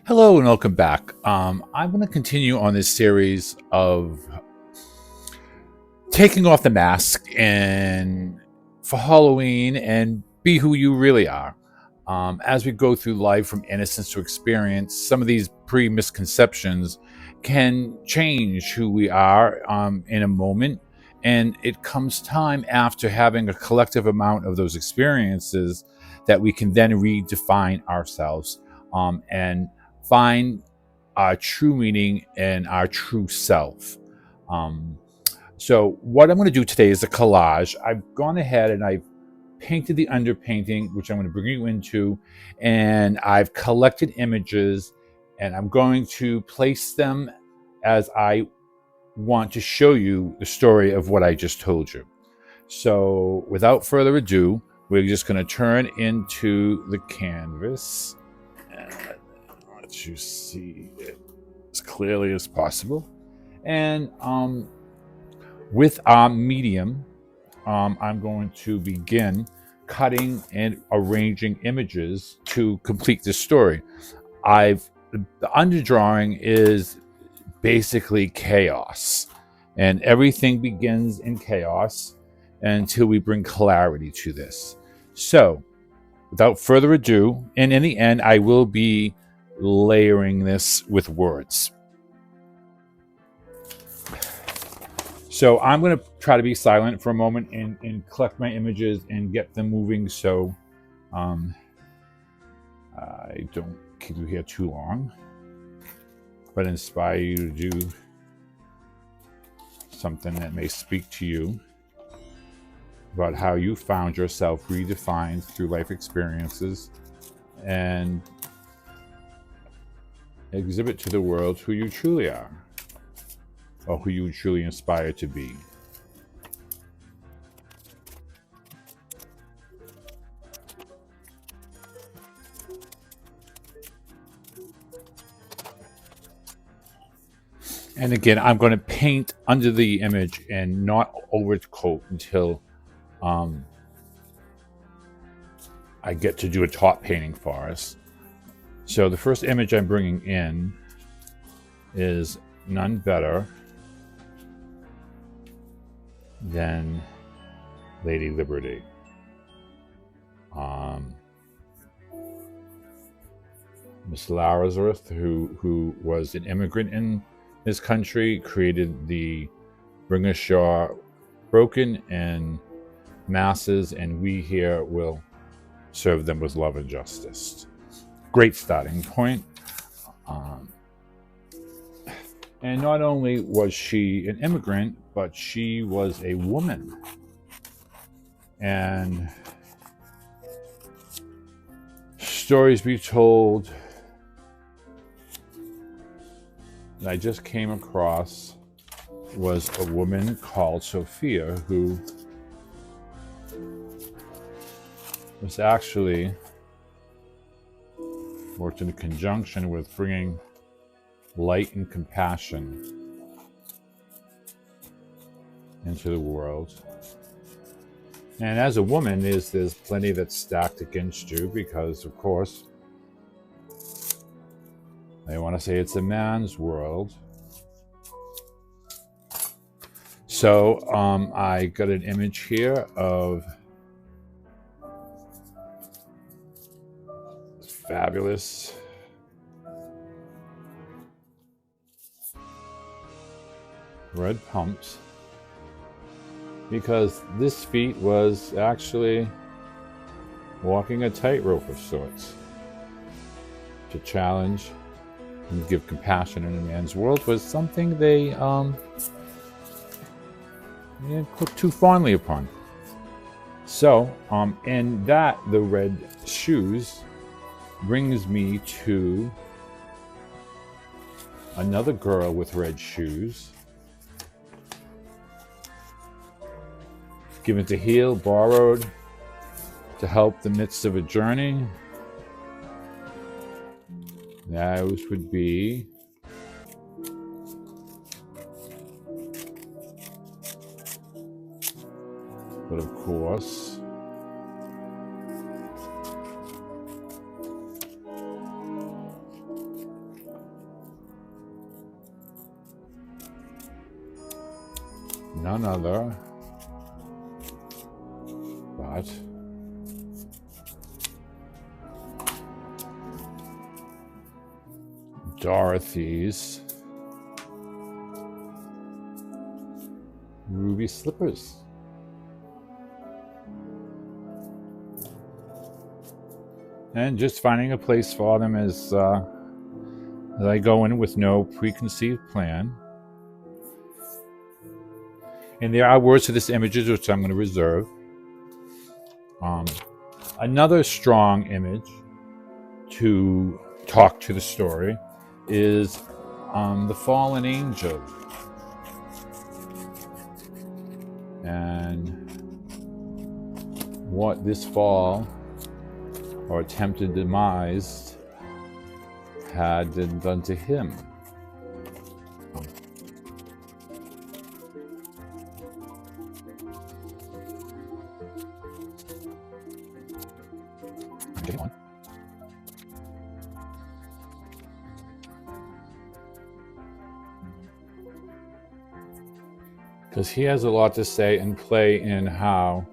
Hello and welcome back. I'm going to continue on this series of taking off the mask and for Halloween and be who you really are. As we go through life from innocence to experience, some of these pre-misconceptions can change who we are in a moment. And it comes time after having a collective amount of those experiences that we can then redefine ourselves and find our true meaning and our true self. Um, so what I'm going to do today is a collage. I've gone ahead and I've painted the underpainting, which I'm going to bring you into, and I've collected images and I'm going to place them as I want to show you the story of what I just told you. So without further ado, we're just going to turn into the canvas and let you see it as clearly as possible. And with our medium, I'm going to begin cutting and arranging images to complete this story. The underdrawing is basically chaos, and everything begins in chaos until we bring clarity to this. So, without further ado, and in the end, I will be layering this with words. So I'm going to try to be silent for a moment and collect my images and get them moving so I don't keep you here too long, but inspire you to do something that may speak to you about how you found yourself redefined through life experiences and exhibit to the world who you truly are or who you truly inspire to be. And again, I'm going to paint under the image and not overcoat until I get to do a top painting for us. So the first image I'm bringing in is none better than Lady Liberty. Miss Larazarth, who was an immigrant in this country, created the Bring-A-Shaw broken and masses, and we here will serve them with love and justice. Great starting point. And not only was she an immigrant, but she was a woman. And stories be told that I just came across was a woman called Sophia who was actually worked in conjunction with bringing light and compassion into the world. And as a woman, there's plenty that's stacked against you because, of course, I want to say it's a man's world. So I got an image here of fabulous red pumps, because this feat was actually walking a tightrope of sorts. To challenge and give compassion in a man's world was something they didn't look too fondly upon. So, and that, the red shoes, brings me to another girl with red shoes. Given to heal, borrowed to help the midst of a journey. Those would be but of course another, but Dorothy's ruby slippers. And just finding a place for them as I go in with no preconceived plan. And there are words to this images which I'm going to reserve. Another strong image to talk to the story is the fallen angel. And what this fall or attempted demise had been done to him. Because he has a lot to say and play in how,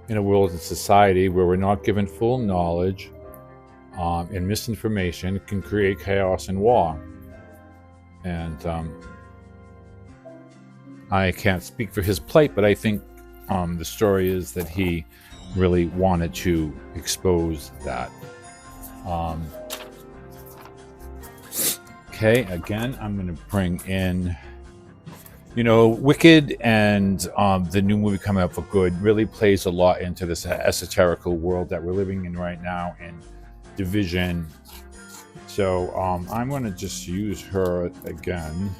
in a world and society where we're not given full knowledge and misinformation can create chaos and war. And I can't speak for his plight, but I think the story is that he really wanted to expose that. Okay, again, I'm going to bring in, Wicked and the new movie coming up for Good really plays a lot into this esoterical world that we're living in right now and division. So I'm going to just use her again.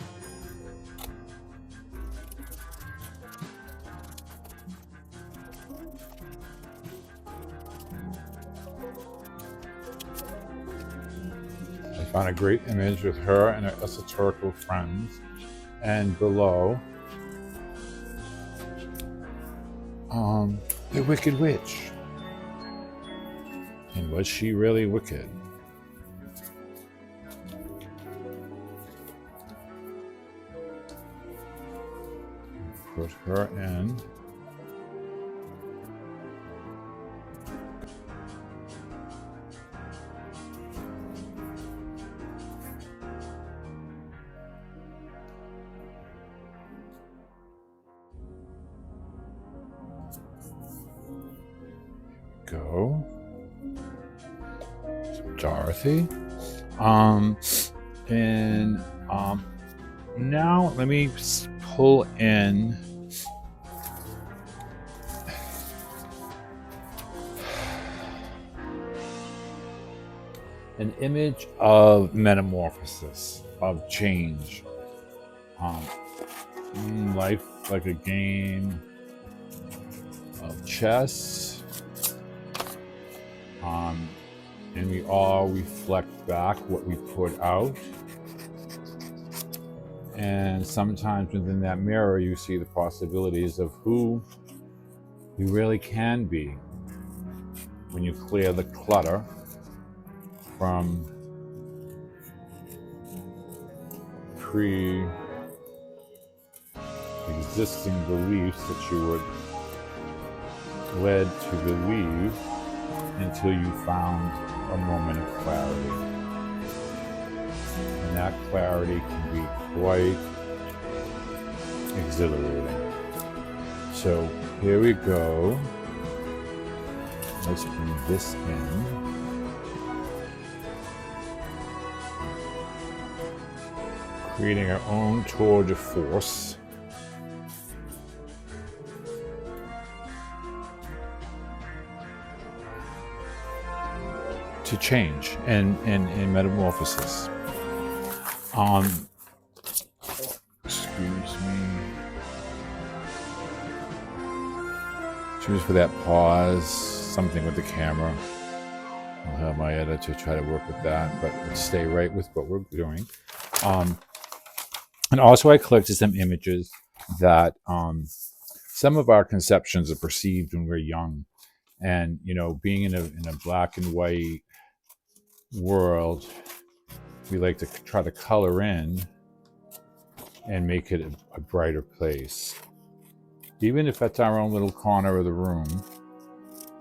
I found a great image with her and her esoterical friends. And below, the Wicked Witch. And was she really wicked? Put her in. Go. Dorothy. And now let me pull in an image of metamorphosis, of change. Life like a game of chess. And we all reflect back what we put out. And sometimes within that mirror, you see the possibilities of who you really can be when you clear the clutter from pre-existing beliefs that you were led to believe until you found a moment of clarity. And that clarity can be quite exhilarating. So here we go. Let's bring this in. Creating our own tour de force. To change and metamorphosis. Excuse me. Choose for that pause, something with the camera. I'll have my editor try to work with that, but let's stay right with what we're doing. And also I collected some images that some of our conceptions are perceived when we're young. And, being in a black and white world, we like to try to color in and make it a brighter place. Even if that's our own little corner of the room,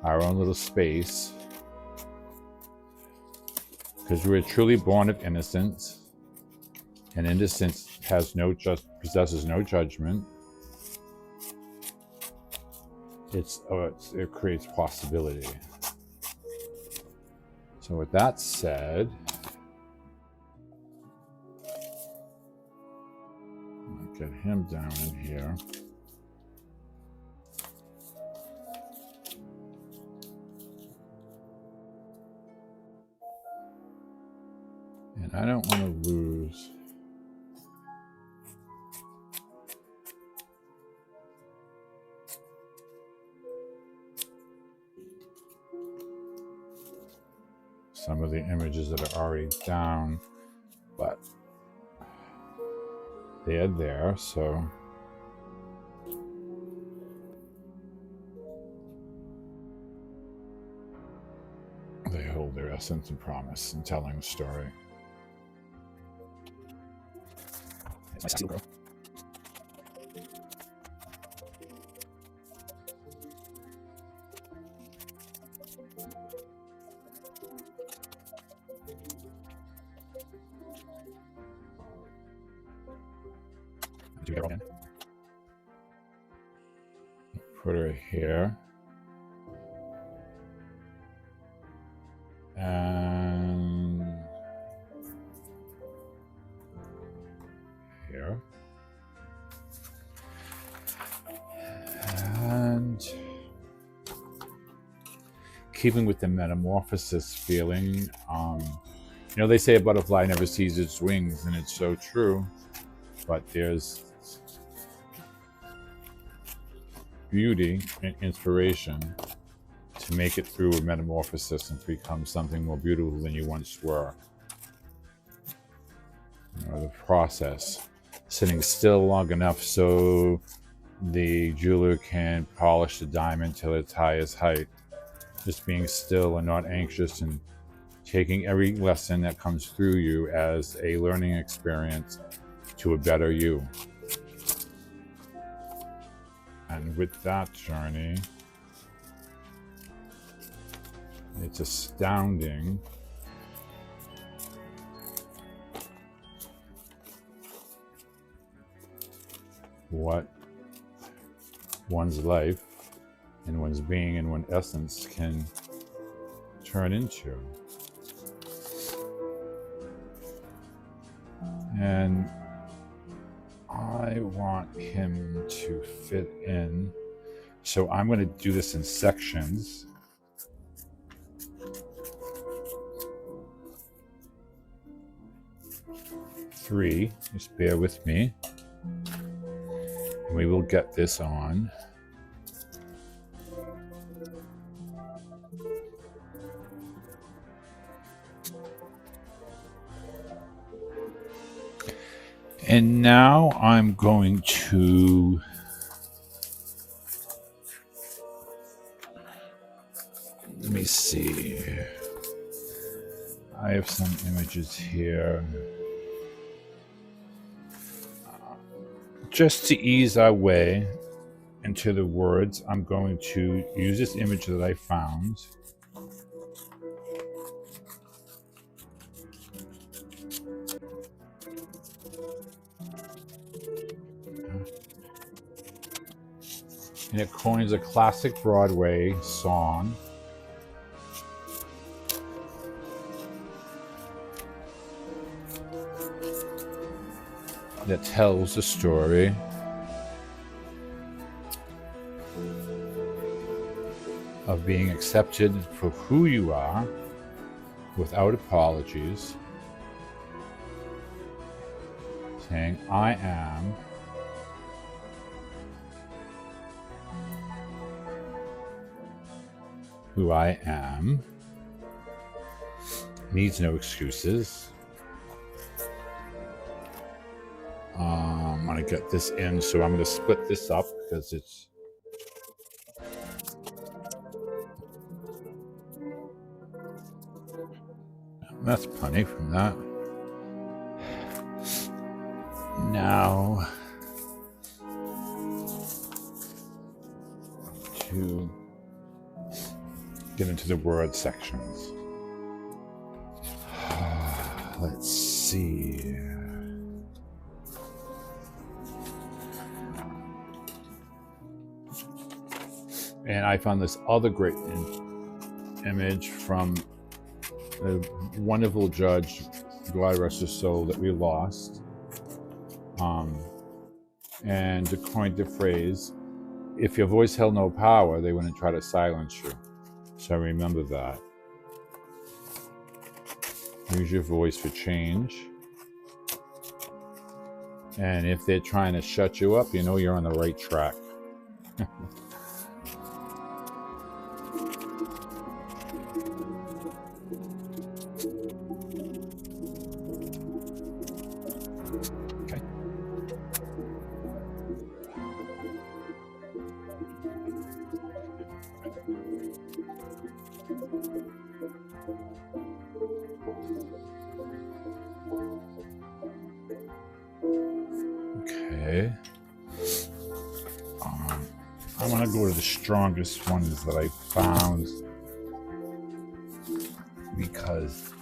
our own little space, because we're truly born of innocence, and innocence possesses no judgment. It creates possibility. So with that said, I'll get him down in here. And I don't want to lose some of the images that are already down, but they're there, so they hold their essence and promise in telling the story. It's my steel girl. Do it again. Put her here. And here. And keeping with the metamorphosis feeling, they say a butterfly never sees its wings, and it's so true. But there's beauty and inspiration to make it through a metamorphosis and become something more beautiful than you once were. The process, sitting still long enough so the jeweler can polish the diamond till its highest height. Just being still and not anxious, and taking every lesson that comes through you as a learning experience to a better you. And with that journey, it's astounding what one's life and one's being and one's essence can turn into. And I want him to fit in. So I'm going to do this in sections. Three, just bear with me. And we will get this on. And now I'm going to let me see. I have some images here. Just to ease our way into the words, I'm going to use this image that I found. And it coins a classic Broadway song that tells the story of being accepted for who you are without apologies, saying, I am who I am, needs no excuses. I'm going to get this in, so I'm going to split this up because it's that's plenty from that. Now to get into the word sections. Let's see. And I found this other great image from a wonderful judge, God rest his soul, that we lost. And to coin the phrase, if your voice held no power, they wouldn't try to silence you. So remember that. Use your voice for change. And if they're trying to shut you up, you know you're on the right track. Okay. Okay. I want to go to the strongest ones that I found because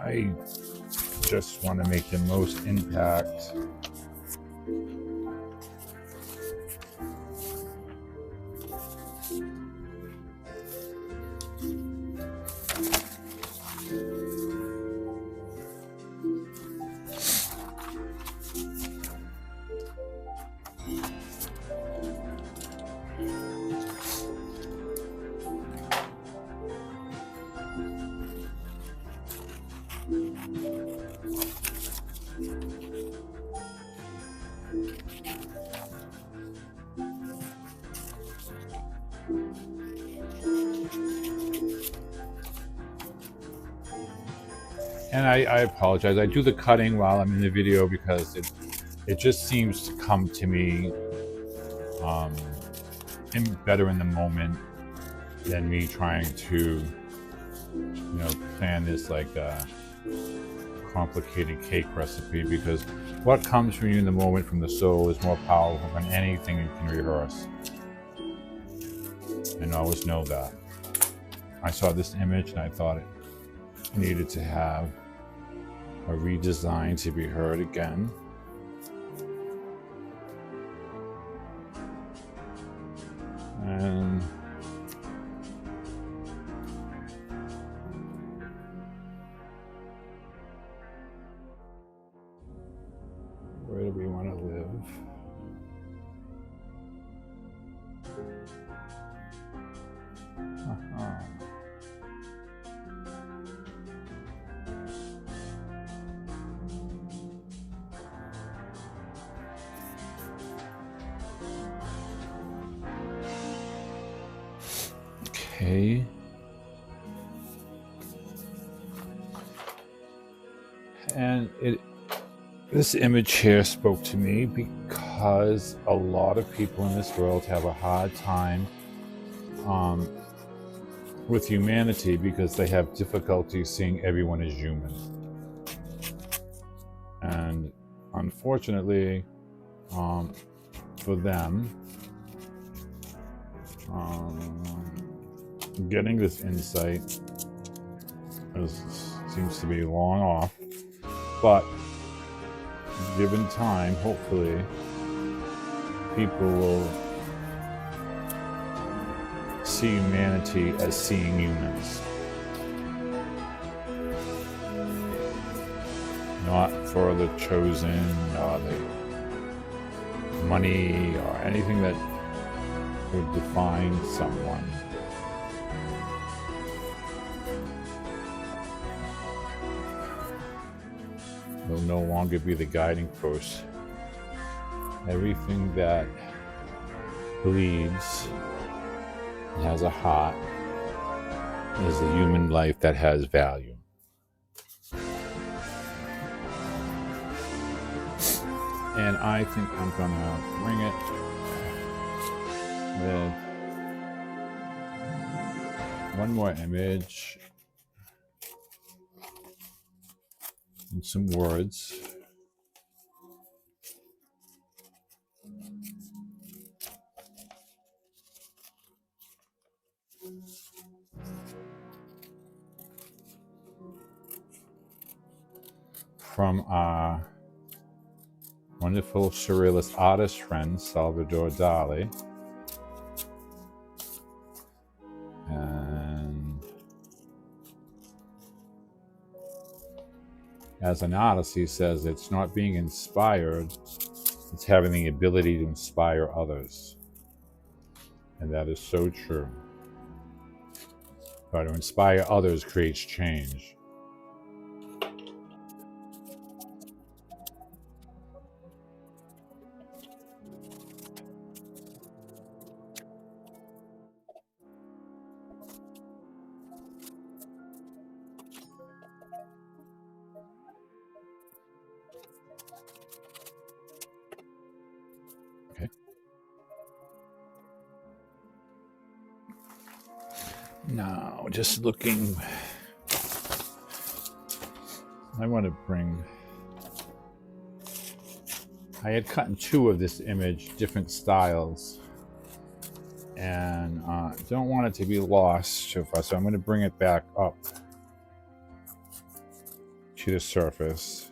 I just want to make the most impact. And I apologize. I do the cutting while I'm in the video because it just seems to come to me better in the moment than me trying to, plan this like a complicated cake recipe, because what comes from you in the moment from the soul is more powerful than anything you can rehearse. And always know that. I saw this image and I thought it needed to have a redesign to be heard again. And where do we want to live? Okay. And this image here spoke to me because a lot of people in this world have a hard time with humanity because they have difficulty seeing everyone as human. And unfortunately, for them, getting this insight seems to be long off, but given time, hopefully, people will see humanity as seeing humans, not for the chosen or the money or anything that would define someone. Will no longer be the guiding post. Everything that bleeds and has a heart is a human life that has value. And I think I'm gonna bring it with one more image and some words. From our wonderful surrealist artist friend, Salvador Dali. And as an artist, he says it's not being inspired, it's having the ability to inspire others. And that is so true. But to inspire others creates change. Okay. Now, just looking, I want to bring, I had cut in two of this image, different styles, and don't want it to be lost so far, so I'm going to bring it back up to the surface.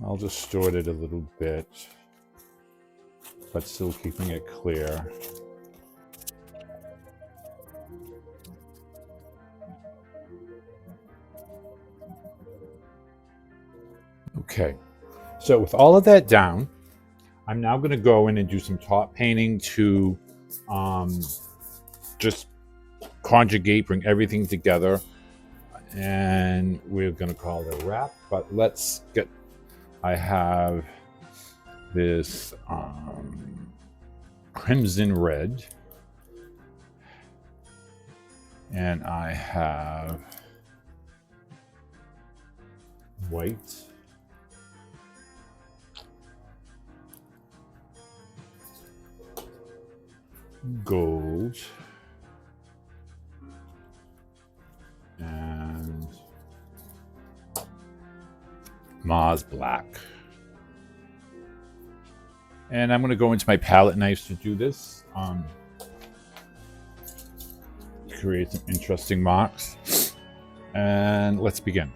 I'll distort it a little bit, but still keeping it clear. Okay, so with all of that down, I'm now going to go in and do some top painting to just conjugate, bring everything together, and we're going to call it a wrap. But let's get, I have this crimson red, and I have white, gold, and Mars black. And I'm going to go into my palette knives to do this. Create some interesting marks. And let's begin.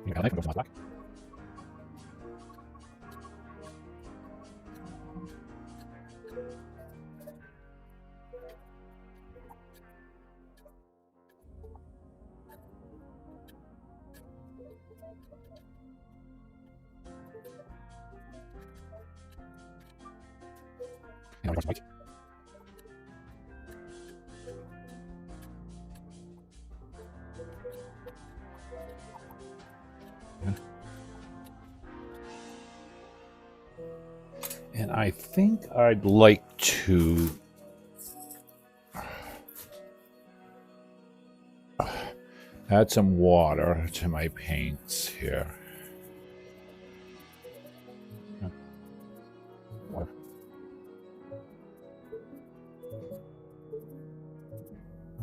You got a knife, go for Mars black. And white. And I think I'd like to add some water to my paints here.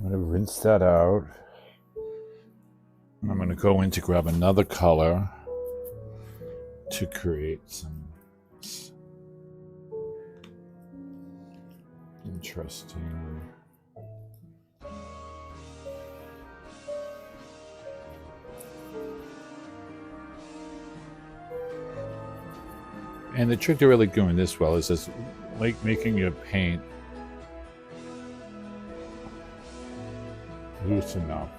I'm going to rinse that out. I'm going to go in to grab another color to create some interesting. And the trick to really doing this well is just like making your paint loose enough.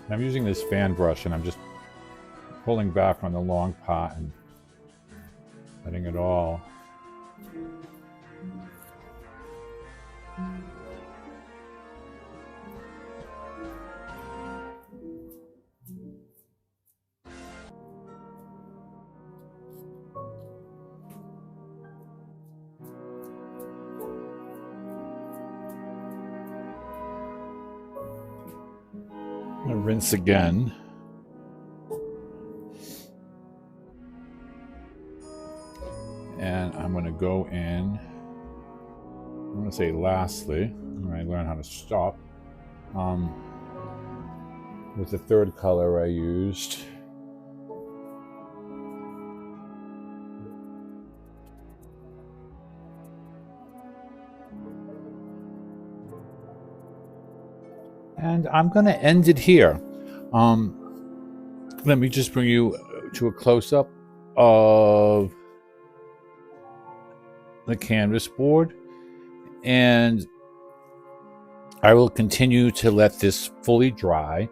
I'm using this fan brush and I'm just pulling back on the long part and letting it all I'm gonna rinse again. And I'm going to go in, I'm going to say lastly, when I learn how to stop, with the third color I used. And I'm going to end it here. Let me just bring you to a close-up of the canvas board, and I will continue to let this fully dry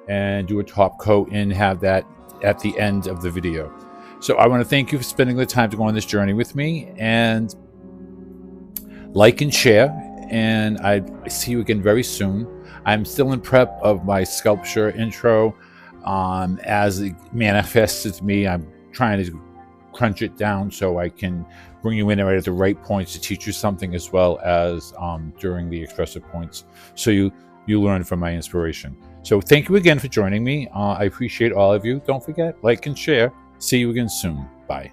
and do a top coat and have that at the end of the video. So I want to thank you for spending the time to go on this journey with me, and like and share, and I see you again very soon. I'm still in prep of my sculpture intro. As it manifested to me, I'm trying to crunch it down so I can bring you in right at the right points to teach you something, as well as during the expressive points, so you learn from my inspiration. So thank you again for joining me. I appreciate all of you. Don't forget, like and share. See you again soon. Bye.